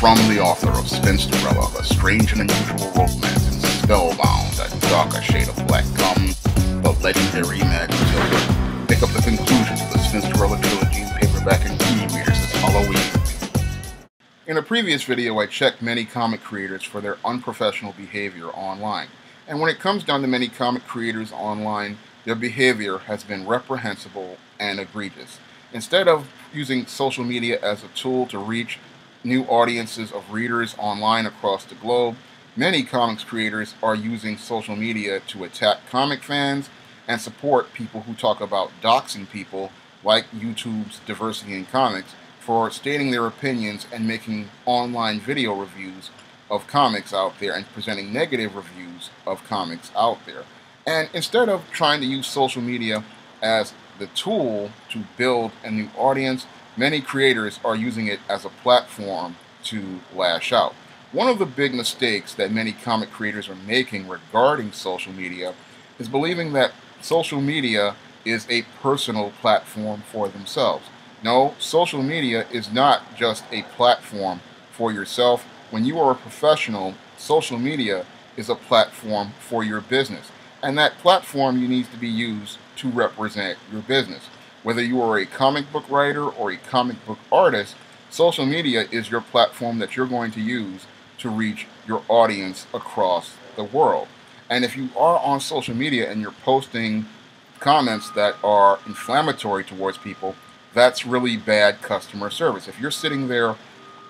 From the author of Spinsterella, the strange and unusual romance and spellbound, a darker shade of black comes the legendary Magic Joker. Pick up the conclusions of the Spinsterella trilogy in paperback and e-readers this Halloween. In a previous video, I checked many comic creators for their unprofessional behavior online. And when it comes down to many comic creators online, their behavior has been reprehensible and egregious. Instead of using social media as a tool to reach new audiences of readers online across the globe, many comics creators are using social media to attack comic fans and support people who talk about doxing people like YouTube's Diversity in Comics for stating their opinions and making online video reviews of comics out there and presenting negative reviews of comics out there. And instead of trying to use social media as the tool to build a new audience, many creators are using it as a platform to lash out. One of the big mistakes that many comic creators are making regarding social media is believing that social media is a personal platform for themselves. No, social media is not just a platform for yourself. When you are a professional, social media is a platform for your business. And that platform needs to be used to represent your business. Whether you are a comic book writer or a comic book artist, social media is your platform that you're going to use to reach your audience across the world. And if you are on social media and you're posting comments that are inflammatory towards people, that's really bad customer service. If you're sitting there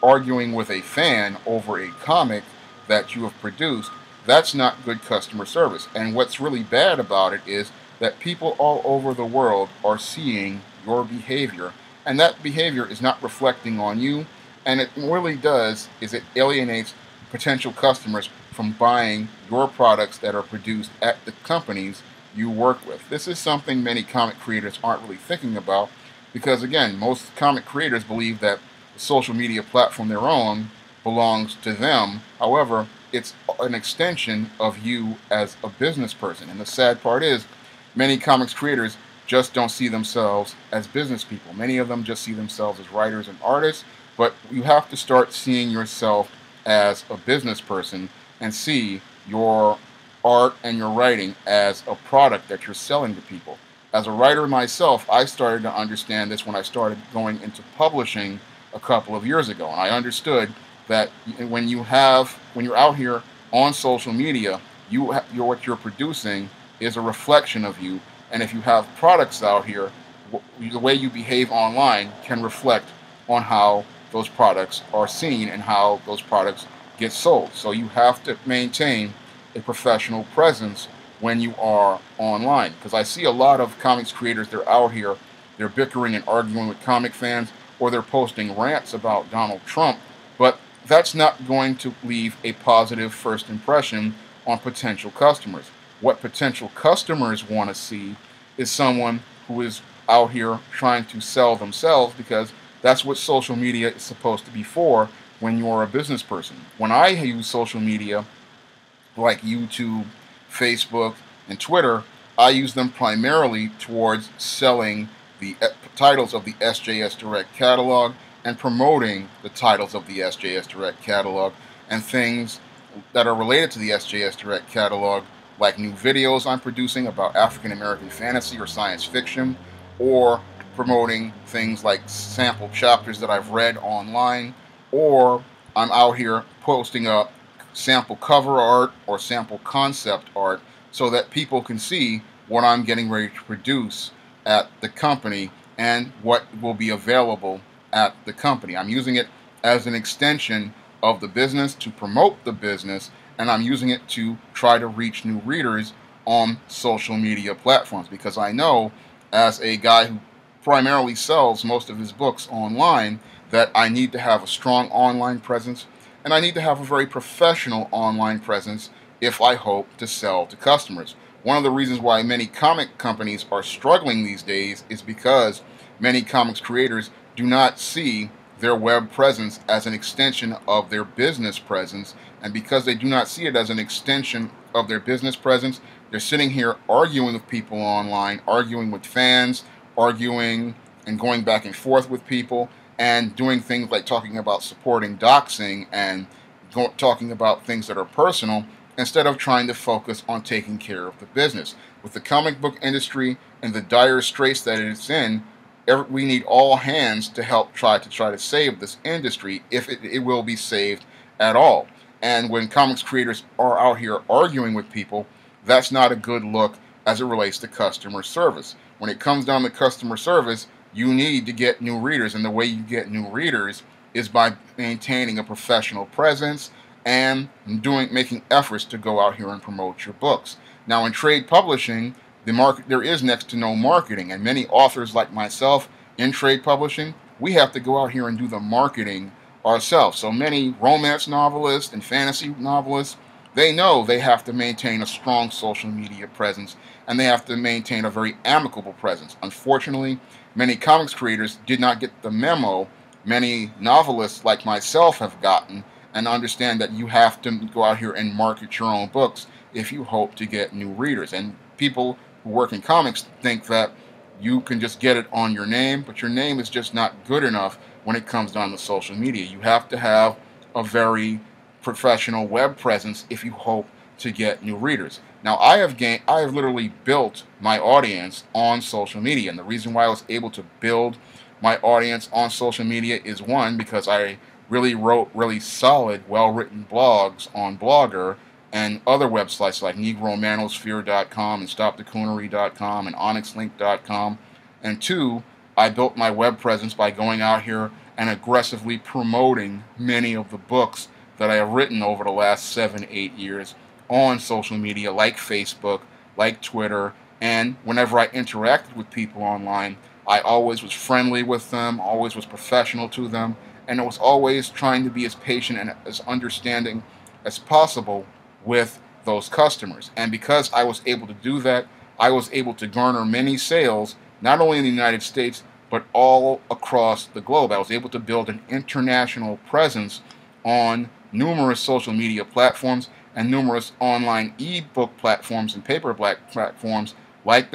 arguing with a fan over a comic that you have produced, that's not good customer service. And what's really bad about it is that people all over the world are seeing your behavior, and that behavior is not reflecting on you, and it really does is it alienates potential customers from buying your products that are produced at the companies you work with. This is something many comic creators aren't really thinking about because, again, most comic creators believe that the social media platform they're on belongs to them. However, it's an extension of you as a business person, and the sad part is many comics creators just don't see themselves as business people. Many of them just see themselves as writers and artists, but you have to start seeing yourself as a business person and see your art and your writing as a product that you're selling to people. As a writer myself, I started to understand this when I started going into publishing a couple of years ago, and I understood that when you're out here on social media, what you're producing is a reflection of you, and if you have products out here, the way you behave online can reflect on how those products are seen and how those products get sold. So you have to maintain a professional presence when you are online, because I see a lot of comics creators, they're out here, they're bickering and arguing with comic fans, or they're posting rants about Donald Trump, but that's not going to leave a positive first impression on potential customers. What potential customers want to see is someone who is out here trying to sell themselves, because that's what social media is supposed to be for when you're a business person. When I use social media like YouTube, Facebook, and Twitter, I use them primarily towards selling the titles of the SJS Direct catalog and promoting the titles of the SJS Direct catalog and things that are related to the SJS Direct catalog, like new videos I'm producing about African American fantasy or science fiction, or promoting things like sample chapters that I've read online, or I'm out here posting up sample cover art or sample concept art so that people can see what I'm getting ready to produce at the company and what will be available at the company. I'm using it as an extension of the business to promote the business, and I'm using it to try to reach new readers on social media platforms, because I know, as a guy who primarily sells most of his books online, that I need to have a strong online presence, and I need to have a very professional online presence if I hope to sell to customers. One of the reasons why many comic companies are struggling these days is because many comics creators do not see their web presence as an extension of their business presence, and because they do not see it as an extension of their business presence, they're sitting here arguing with people online, arguing with fans, arguing and going back and forth with people, and doing things like talking about supporting doxing and talking about things that are personal instead of trying to focus on taking care of the business. With the comic book industry and the dire straits that it's in, we need all hands to help try to save this industry, if it will be saved at all. And when comics creators are out here arguing with people, that's not a good look as it relates to customer service. When it comes down to customer service, you need to get new readers, and the way you get new readers is by maintaining a professional presence and making efforts to go out here and promote your books. Now, in trade publishing, there is next to no marketing, and many authors like myself in trade publishing, we have to go out here and do the marketing ourselves. So many romance novelists and fantasy novelists, they know they have to maintain a strong social media presence, and they have to maintain a very amicable presence. Unfortunately, many comics creators did not get the memo many novelists like myself have gotten, and understand that you have to go out here and market your own books if you hope to get new readers. And people who work in comics think that you can just get it on your name, but your name is just not good enough when it comes down to social media. You have to have a very professional web presence if you hope to get new readers. Now, I have literally built my audience on social media, and the reason why I was able to build my audience on social media is, one, because I really wrote really solid, well-written blogs on Blogger and other websites like NegroManosphere.com and StopTheCoonery.com and OnyxLink.com. And two, I built my web presence by going out here and aggressively promoting many of the books that I have written over the last 7-8 years on social media like Facebook, like Twitter, and whenever I interacted with people online, I always was friendly with them, always was professional to them, and I was always trying to be as patient and as understanding as possible with those customers. And because I was able to do that, I was able to garner many sales, not only in the United States, but all across the globe. I was able to build an international presence on numerous social media platforms and numerous online e-book platforms and paperback platforms like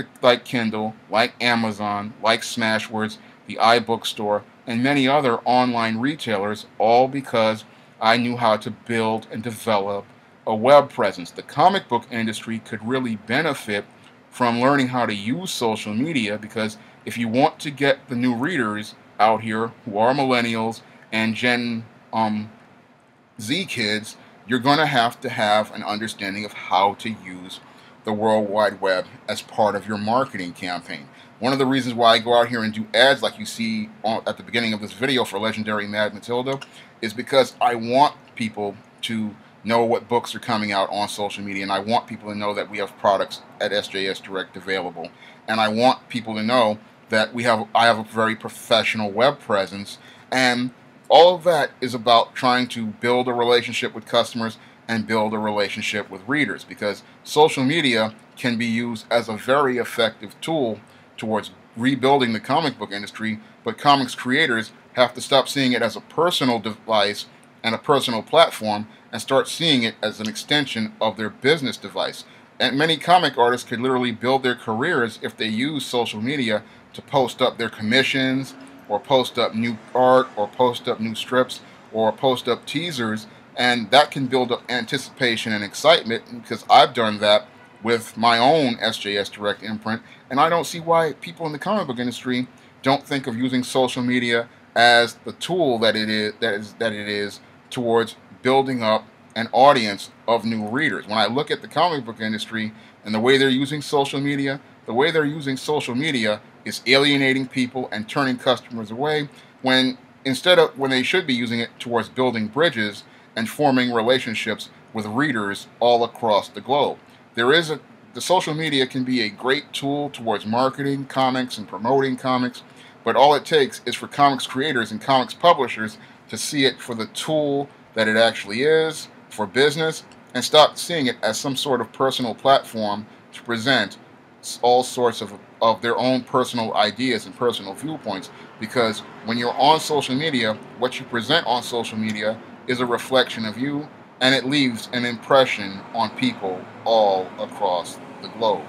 Kindle, like Amazon, like Smashwords, the iBookstore, and many other online retailers, all because I knew how to build and develop a web presence. The comic book industry could really benefit from learning how to use social media, because if you want to get the new readers out here who are millennials and Gen Z kids, you're going to have an understanding of how to use the World Wide Web as part of your marketing campaign. One of the reasons why I go out here and do ads like you see at the beginning of this video for Legendary Mad Matilda is because I want people to know what books are coming out on social media, and I want people to know that we have products at SJS Direct available, and I want people to know that I have a very professional web presence, and all of that is about trying to build a relationship with customers and build a relationship with readers, because social media can be used as a very effective tool towards rebuilding the comic book industry, but comics creators have to stop seeing it as a personal device and a personal platform and start seeing it as an extension of their business device. And many comic artists could literally build their careers if they use social media to post up their commissions, or post up new art, or post up new strips, or post up teasers, and that can build up anticipation and excitement, because I've done that with my own SJS Direct imprint, and I don't see why people in the comic book industry don't think of using social media as the tool that it is towards building up an audience of new readers. When I look at the comic book industry and the way they're using social media, is alienating people and turning customers away, when they should be using it towards building bridges and forming relationships with readers all across the globe. The social media can be a great tool towards marketing comics and promoting comics, but all it takes is for comics creators and comics publishers to see it for the tool that it actually is for business, and stop seeing it as some sort of personal platform to present all sorts of their own personal ideas and personal viewpoints. Because when you're on social media, what you present on social media is a reflection of you, and it leaves an impression on people all across the globe.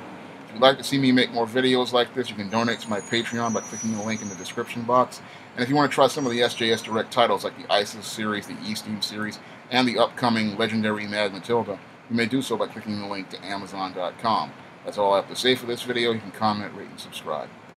you'd like to see me make more videos like this, you can donate to my Patreon by clicking the link in the description box. And if you want to try some of the SJS Direct titles like the ISIS series, the E-Steam series, and the upcoming Legendary Mad Matilda, you may do so by clicking the link to Amazon.com. That's all I have to say for this video. You can comment, rate, and subscribe.